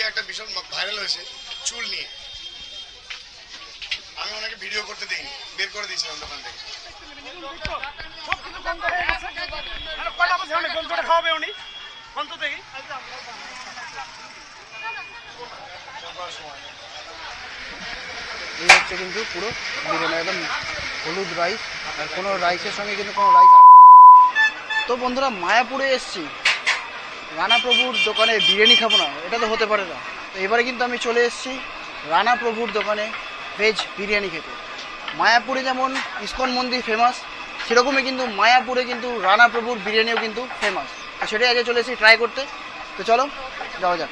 Video একটা ভীষণ viral হয়েছে চুল নিয়ে। আমি ওনাকে ভিডিও করতে দেইনি, বের করে দিয়েছিলাম দোকান থেকে। এই হচ্ছে কিন্তু পুরো বিরিয়ানি একদম হলুদ রাইস, আর কোনো রাইসের সঙ্গে কিন্তু কোনো রাইস। তো বন্ধুরা মায়াপুরে এসছি, রানা প্রভুর দোকানে বিরিয়ানি খাবো না, এটা তো হতে পারে না। তো এবারে কিন্তু আমি চলে এসেছি রানা প্রভুর দোকানে ভেজ বিরিয়ানি খেতে। মায়াপুরে যেমন ইসকন মন্দির ফেমাস, সেরকমই কিন্তু মায়াপুরে কিন্তু রানা প্রভুর বিরিয়ানিও কিন্তু ফেমাস। তো সেটাই আগে চলে এসেছি ট্রাই করতে। তো চলো যাওয়া যাক।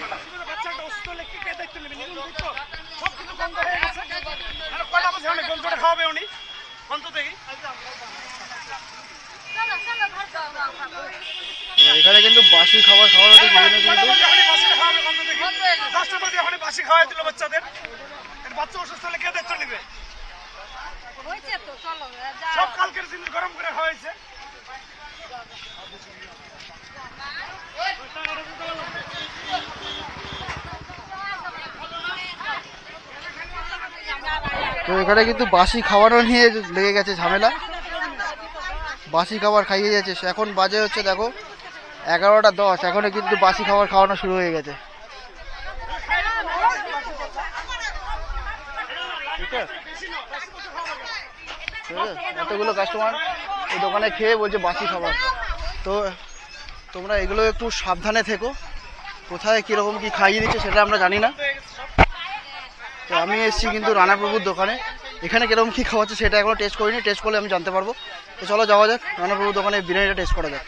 এখানে কিন্তু বাসি খাবার খাওয়ার হচ্ছে বাসি খাওয়াই দিল বাচ্চাদের, বাচ্চা অসুস্থ হলে কে দায়িত্ব নিবে? সব কালকের জিনিস গরম করে খাওয়াইছে। তো এখানে কিন্তু বাসি খাবারও নিয়ে লেগে গেছে ঝামেলা, বাসি খাবার খাইয়ে যাচ্ছে। এখন বাজে হচ্ছে দেখো 11টা 10, এখনো কিন্তু বাসি খাবার খাওয়ানো শুরু হয়ে গেছে। এতগুলো কাস্টমার এই দোকানে খেয়ে বলছে বাসি খাবার। তো তোমরা এগুলো একটু সাবধানে থেকো, কোথায় কীরকম কী খাইয়ে দিচ্ছে সেটা আমরা জানি না। তো আমি এসেছি কিন্তু রানা প্রভুর দোকানে, এখানে কীরকম কী খাওয়াচ্ছে সেটা এখনো টেস্ট করিনি, টেস্ট করলে আমি জানতে পারবো। তো চলো যাওয়া যাক, রানা প্রভুর দোকানে বিরিয়ানিটা টেস্ট করা যাক।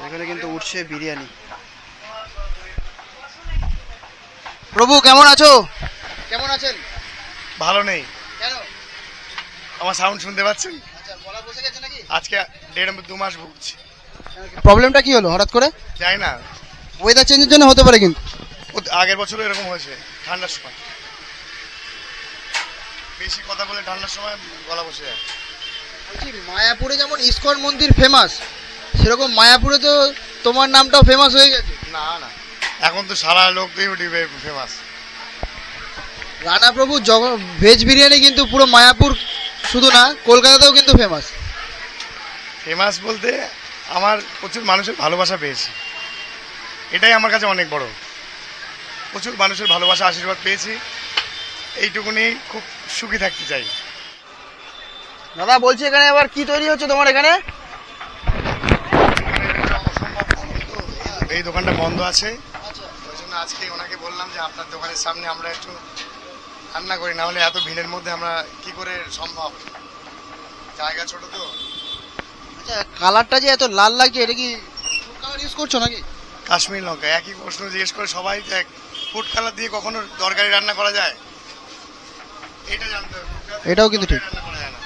এখানে কিন্তু উঠছে বিরিয়ানি। প্রভু কেমন আছো? কেমন আছেন? ভালো নেই। কেন? আমার সাউন্ড শুনতে পাচ্ছেন? আচ্ছা, গলা বসে গেছে নাকি? আজকে 1.5-2 মাস ভুগছি। প্রবলেমটা কি হলো হঠাৎ করে? জানি না, ওয়েদার চেঞ্জের জন্য হতে পারে কিন্তু। আগের বছরও এরকম হয়েছে ঠান্ডার সময়, বেশি কথা বলে ঠান্ডার সময় গলা বসে যায়। বলছি মায়াপুরে যেমন ইসকন মন্দির ফেমাস, সেরকম মায়াপুরে তো তোমার নামটাও ফেমাস হয়ে গেছে। না না, এখন তো সারা লোক ইউটিউবে ফেমাস। রানা প্রভু ভেজ বিরিয়ানি কিন্তু পুরো মায়াপুর শুধু না, কলকাতাতেও কিন্তু ফেমাস। ফেমাস বলতে আমার প্রচুর মানুষের ভালোবাসা পেয়েছি, এটাই আমার কাছে অনেক বড়। প্রচুর মানুষের ভালোবাসা আশীর্বাদ পেয়েছি, এইটুকুনি খুব সুখী থাকতে চাই। দাদা বলছি এখানে আবার কি তৈরি হচ্ছে তোমার এখানে? এই দোকানটা বন্ধ আছে, ওই জন্য আজকে ওনাকে বললাম যে আপনার দোকানের সামনে আমরা একটু রান্না করি, না হলে এত ভিড়ের মধ্যে আমরা কি করে সম্ভব, জায়গা ছোট তো। আচ্ছা, কালারটা যে এত লাল লাগছে, এটা কি ফুড কালার ইউজ করছো নাকি? কাশ্মীর লঙ্কা, একই প্রশ্ন জিজ্ঞেস করে সবাই, দেখ ফুড কালার দিয়ে কখনো তরকারি রান্না করা যায়? এটা জানতে হবে, এটাও কিন্তু ঠিক। রান্না করা যায় না,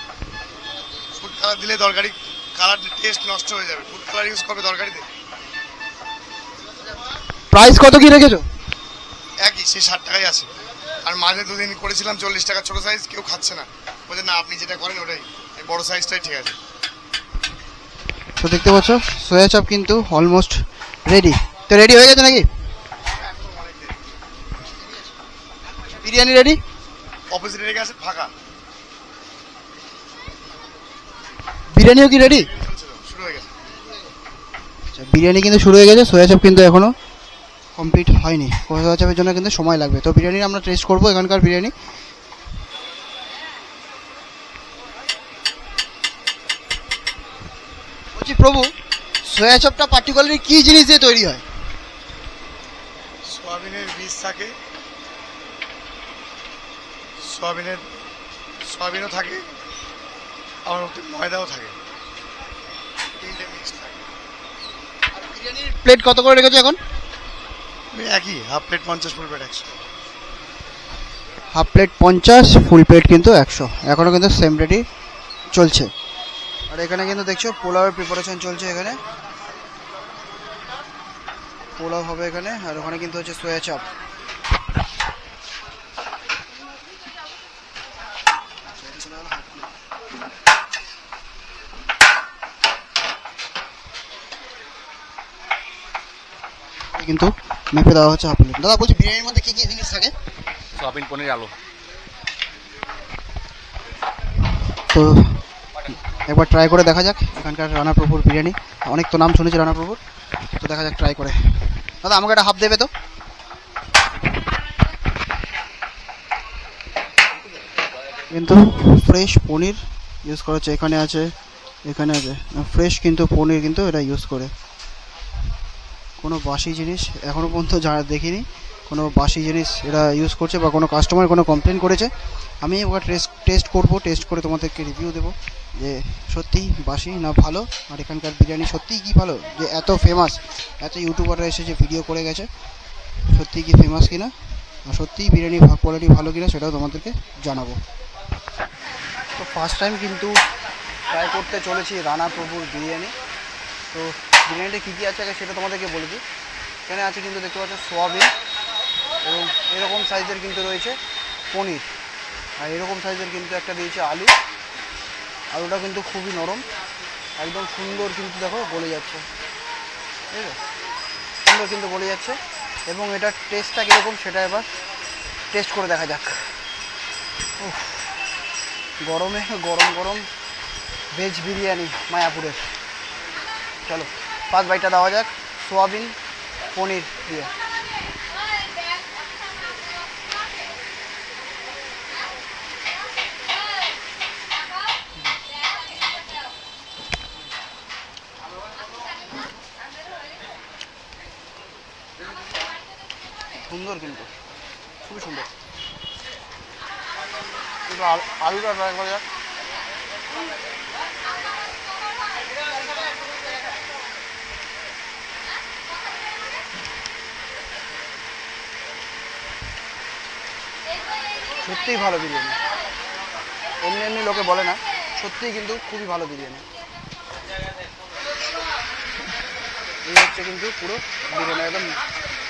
ফুড কালার দিলে তরকারি কালার টেস্ট নষ্ট হয়ে যাবে। ফুড কালার ইউজ করবে তরকারিতে? প্রাইস কত কি রেখেছো? একই, সেই 60 টাকাই আছে। আর মাঝে 2 দিন করেছিলাম 40 টাকা, ছোট সাইজ, কেউ খাচ্ছে না, বলছে না আপনি যেটা করেন ওটাই, এই বড় সাইজটাই ঠিক আছে। তো দেখতে পাচ্ছ সোয়া চাপ কিন্তু অলমোস্ট রেডি। তো রেডি হয়ে গেছে নাকি বিরিয়ানি? রেডি, অপোজিটে রেখে আছে ফাঁকা। বিরিয়ানিও কি রেডি? শুরু হয়ে গেছে। আচ্ছা, বিরিয়ানি কিন্তু শুরু হয়ে গেছে, সোয়া চাপ কিন্তু এখনো কমপ্লিট হয়নি, সোয়া চাপের জন্য কিন্তু সময় লাগবে। তো বিরিয়ানি আমরা টেস্ট করবো, এখানকার বিরিয়ানি। বলছি প্রভু, সোয়া চাপটা পার্টিকুলারলি কি জিনিস দিয়ে তৈরি হয়? সোয়াবিনের বীজ থাকে, সোয়াবিনও থাকে, আমার ময়দাও থাকে, 3টে মিক্স থাকে। আর বিরিয়ানির প্লেট কত করে রেখেছো এখন? একই, half plate 50, full plate 100। Half plate 50, full plate কিন্তু 100। এখনও কিন্তু সেম রেটই চলছে। আর এখানে কিন্তু দেখছো পোলাওয়ের প্রিপারেশন চলছে, এখানে পোলাও হবে এখানে। আর ওখানে কিন্তু হচ্ছে সোয়া চাপ। কিন্তু মেপে দেওয়া হচ্ছে হাফ প্লেট। দাদা বলছি বিরিয়ানির মধ্যে কী কী জিনিস থাকে? সোয়াবিন, পনির, আলু। তো একবার ট্রাই করে দেখা যাক এখানকার রানা প্রভুর বিরিয়ানি। অনেক তো নাম শুনেছি রানা প্রভুর, তো দেখা যাক ট্রাই করে। দাদা আমাকে একটা হাফ দেবে তো? কিন্তু ফ্রেশ পনির ইউজ করা হচ্ছে, এখানে আছে ফ্রেশ কিন্তু পনির কিন্তু এটা ইউজ করে। কোনো বাসি জিনিস এখনও পর্যন্ত যারা দেখিনি, কোনো বাসি জিনিস এরা ইউজ করছে বা কোনো কাস্টমার কোনো কমপ্লেন করেছে। আমি এবার টেস্ট করব, টেস্ট করে তোমাদেরকে রিভিউ দেবো যে সত্যিই বাসি না ভালো, আর এখানকার বিরিয়ানি সত্যিই কি ভালো, যে এত ফেমাস, এত ইউটিউবাররা এসে যে ভিডিও করে গেছে, সত্যিই কি ফেমাস কিনা, আর সত্যিই বিরিয়ানি কোয়ালিটি ভালো কিনা সেটাও তোমাদেরকে জানাবো। তো ফার্স্ট টাইম কিন্তু ট্রাই করতে চলেছি রানা প্রভুর বিরিয়ানি। তো বিরিয়ানিতে কী কী আছে আগে সেটা তোমাদেরকে বলে দিই। এখানে আছে কিন্তু দেখতে পাচ্ছ সোয়াবিন, এবং এরকম সাইজের কিন্তু রয়েছে পনির, আর এরকম সাইজের কিন্তু একটা দিয়েছে আলু। আলুটা কিন্তু খুবই নরম, একদম সুন্দর কিন্তু দেখো গলে যাচ্ছে, ঠিক আছে, সুন্দর কিন্তু গলে যাচ্ছে। এবং এটার টেস্টটা কীরকম সেটা এবার টেস্ট করে দেখা যাক। গরমে গরম গরম ভেজ বিরিয়ানি মায়াপুরের। চলো ফার্স্ট বাইটটা দেওয়া যাক সোয়াবিন পনির দিয়ে। সুন্দর কিন্তু খুবই সুন্দর, কিন্তু আলুটা ট্রাই করা যাক। সত্যিই ভালো বিরিয়ানি, এমনি এমনি লোকে বলে না, সত্যিই কিন্তু খুবই ভালো বিরিয়ানি। এই হচ্ছে কিন্তু পুরো বিরিয়ানি, একদম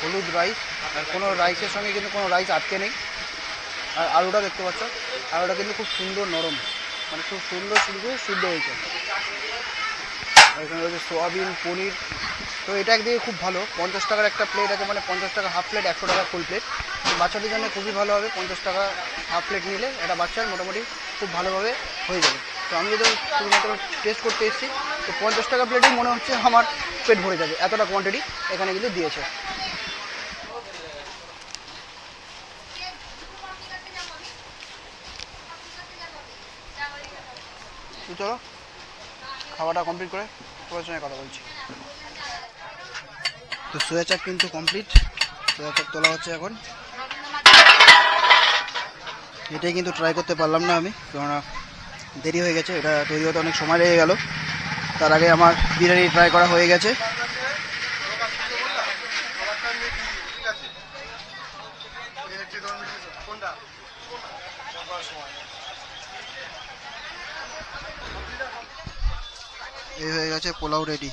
হলুদ রাইস, আর কোনো রাইসের সঙ্গে কিন্তু কোনো রাইস আটকে নেই। আর আলুটা দেখতে পাচ্ছ, আলুটা কিন্তু খুব সুন্দর নরম, মানে খুব সুন্দর সিদ্ধ হয়েছে। আর এখানে রয়েছে সোয়াবিন পনির। তো এটা একদিকে খুব ভালো, 50 টাকার একটা প্লেট আছে, মানে 50 টাকা হাফ প্লেট, 100 টাকা ফুল প্লেট। বাচ্চাদের জন্য খুবই ভালো হবে, 50 টাকা হাফ প্লেট নিলে এটা বাচ্চার মোটামুটি খুব ভালোভাবে হয়ে যাবে। তো আমি যদি শুধুমাত্র টেস্ট করতে এসেছি, তো 50 টাকা প্লেটেই মনে হচ্ছে আমার পেট ভরে যাবে, এতটা কোয়ান্টিটি এখানে কিন্তু দিয়েছে। চলো খাওয়াটা কমপ্লিট করে তোমার সঙ্গে কথা বলছি। তো সোয়া চাপ কিন্তু কমপ্লিট, সোয়া চাপ তোলা হচ্ছে এখন। এটাই কিন্তু ট্রাই করতে পারলাম না আমি, কেননা দেরি হয়ে গেছে, এটা তৈরি হতে অনেক সময় লেগে গেল। তার আগে আমার বিরিয়ানি ট্রাই করা হয়ে গেছে। এই হয়ে গেছে পোলাও রেডি।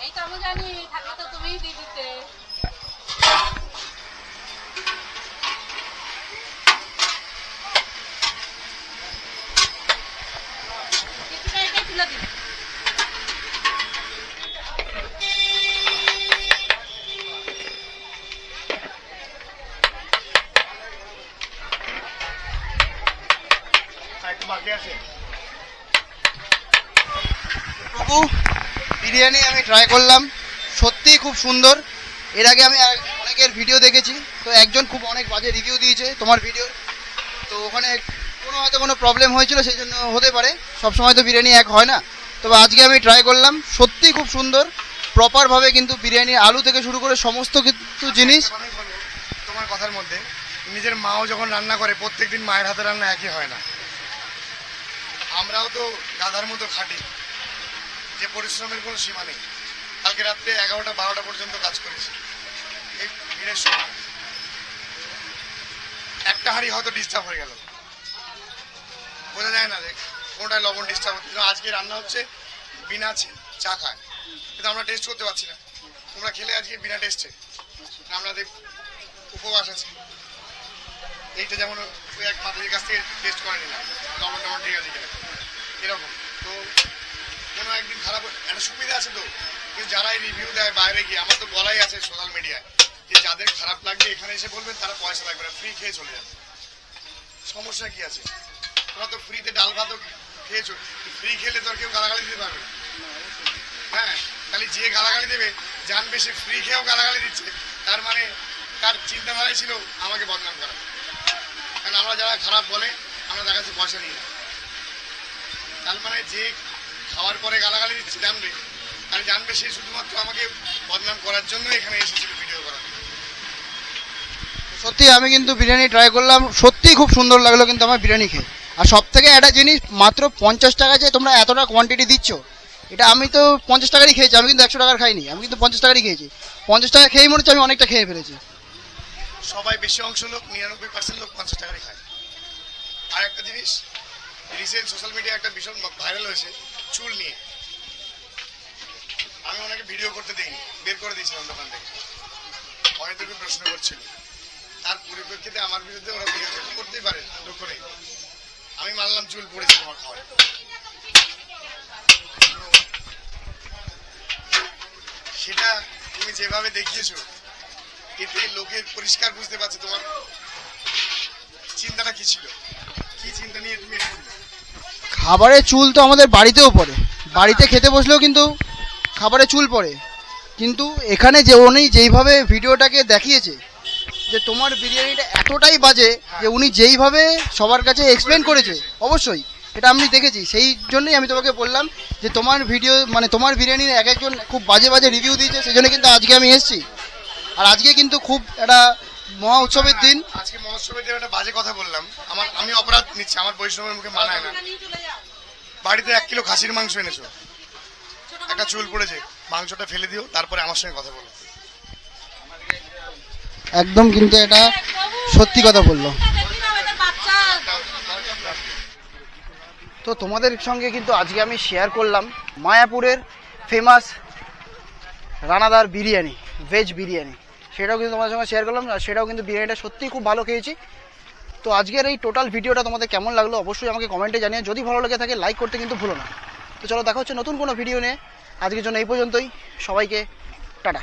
এই তো আমি জানি, থাকলে তো তুমিই দিয়ে দিতে। কিছুটা এটাই তুলে দিন। একটু বাকি আছে। প্রভু বিরিয়ানি আমি ট্রাই করলাম, সত্যিই খুব সুন্দর। এর আগে আমি অনেকের ভিডিও দেখেছি, তো একজন খুব অনেক বাজে রিভিউ দিয়েছে তোমার ভিডিও, তো ওখানে হয়তো কোনো প্রবলেম হয়েছিল, সেই জন্য হতে পারে, সবসময় তো বিরিয়ানি এক হয় না। তবে আজকে আমি ট্রাই করলাম, সত্যিই খুব সুন্দর, প্রপারভাবে কিন্তু বিরিয়ানি আলু থেকে শুরু করে সমস্ত কিছু জিনিস। তোমার কথার মধ্যে নিজের মাও যখন রান্না করে, প্রত্যেকদিন মায়ের হাতে রান্না একই হয় না। আমরাও তো গাধার মতো খাটি, যে পরিশ্রমের কোনো সীমা নেই। কালকে রাত্রে 11টা 12টা পর্যন্ত কাজ করেছি এই ভিড়ের সময়। একটা হাঁড়ি হয়তো ডিস্টার্ব হয়ে গেল, বোঝা যায় না দেখ কোনটায় লবণ ডিস্টার্ব হচ্ছে। আজকে রান্না হচ্ছে বিনা চা খায়, কিন্তু আমরা টেস্ট করতে পারছি না। তোমরা খেলে আজকে বিনা টেস্টে, আমাদের উপবাস আছে। এইটা যেমন ওই এক মাদের কাছ থেকে টেস্ট করে নিলাম, লবণ টবণ ঠিক আছে কিনা এরকম। তো কোনো একদিন খারাপ একটা সুবিধা আছে তো, কিন্তু যারা রিভিউ দেয় বাইরে গিয়ে, আমার তো বলাই আছে সোশ্যাল মিডিয়ায়, যে যাদের খারাপ লাগবে এখানে এসে বলবেন, তারা পয়সা লাগবে না, ফ্রি খেয়ে চলে যাবে। সমস্যা কি আছে? তোমরা তো ফ্রিতে ডাল ভাতও খেয়েছো, ফ্রি খেলে তো আর কেউ গালাগালি দিতে পারবে না। হ্যাঁ, তাহলে যে গালাগালি দেবে জানবে সে ফ্রি খেয়েও গালাগালি দিচ্ছে, তার মানে তার চিন্তাধারাই ছিল আমাকে বদনাম করা। কারণ আমরা যারা খারাপ বলে আমরা তার কাছে পয়সা নিই না, তার মানে যে খাওয়ার পরে গালাগালি দিচ্ছে জানবে, আর জানবে সে শুধুমাত্র আমাকে বদনাম করার জন্য এখানে এসেছিল ভিডিও করার। সত্যি আমি কিন্তু বিরিয়ানি ট্রাই করলাম, সত্যিই খুব সুন্দর লাগলো কিন্তু আমার বিরিয়ানি খেয়ে। আর সব থেকে একটা জিনিস, মাত্র 50 টাকা যে তোমরা এতটা কোয়ান্টিটি দিচ্ছ, এটা আমি তো 50 টাকারই খেয়েছি, আমি কিন্তু 100 টাকার খাইনি, আমি কিন্তু 50 টাকারই খেয়েছি। 50 টাকা খেয়েই মনে হচ্ছে আমি অনেকটা খেয়ে ফেলেছি। সবাই বেশি অংশ লোক 99% লোক 50 টাকারই খায়। আর একটা জিনিস, রিসেন্ট সোশ্যাল মিডিয়া একটা ভীষণ ভাইরাল হয়েছে চুল নিয়ে। আমি ওনাকে ভিডিও করতে দিইনি, বের করে দিয়েছিলাম দোকান থেকে। হয়তো কেউ প্রশ্ন করছিল, তার পরিপ্রেক্ষিতে আমার বিরুদ্ধে ওরা ভিডিও করতেই পারে, দুঃখ নেই। আমি মানলাম চুল পড়েছে তোমার খাওয়ায়। সেটা তুমি যেভাবে দেখিয়েছো, এতে লোকের পরিষ্কার বুঝতে পারছে তোমার চিন্তাটা কি ছিল, কি চিন্তা নিয়ে তুমি এটা করলে। খাবারের চুল তো আমাদের বাড়িতেও পড়ে, বাড়িতে খেতে বসলেও কিন্তু খাবারে চুল পড়ে, কিন্তু এখানে যে উনি যেইভাবে ভিডিওটাকে দেখিয়েছে যে তোমার বিরিয়ানিটা এতটাই বাজে, যে উনি যেইভাবে সবার কাছে এক্সপ্লেন করেছে, অবশ্যই এটা আমি দেখেছি, সেই জন্যই আমি তোমাকে বললাম যে তোমার ভিডিও মানে তোমার বিরিয়ানির এক একজন খুব বাজে বাজে রিভিউ দিয়েছে, সেই জন্য কিন্তু আজকে আমি এসেছি। আর আজকে কিন্তু খুব একটা মহা উৎসবের দিন। আজকে মহোৎসবের দিন একটা বাজে কথা বললাম, আমি অপরাধ নিচ্ছি, আমার বৈষ্ণবের মুখে মানায় না। নিয়ে চলে যাও। বাড়িতে 1 কিলো খাসির মাংস এনেছো, একটা চুল পড়েছে, মাংসটা ফেলে দিও, তারপরে আমার সঙ্গে কথা বলো। একদম কিন্তু এটা সত্যি কথা বললো। দেখবি না, ওদের বাচ্চা। তো তোমাদের সঙ্গে কিন্তু আজকে আমি শেয়ার করলাম মায়াপুরের ফেমাস রানাদার বিরিয়ানি, ভেজ বিরিয়ানি, সেটাও কিন্তু তোমাদের সঙ্গে শেয়ার করলাম। আর সেটাও কিন্তু বিরিয়ানিটা সত্যিই খুব ভালো খেয়েছি। তো আজকের এই টোটাল ভিডিওটা তোমাদের কেমন লাগলো অবশ্যই আমাকে কমেন্টে জানিয়ে, যদি ভালো লেগে থাকে লাইক করতে কিন্তু ভুলো না। তো চলো দেখা হচ্ছে নতুন কোনো ভিডিও নিয়ে, আজকের জন্য এই পর্যন্তই, সবাইকে টাটা।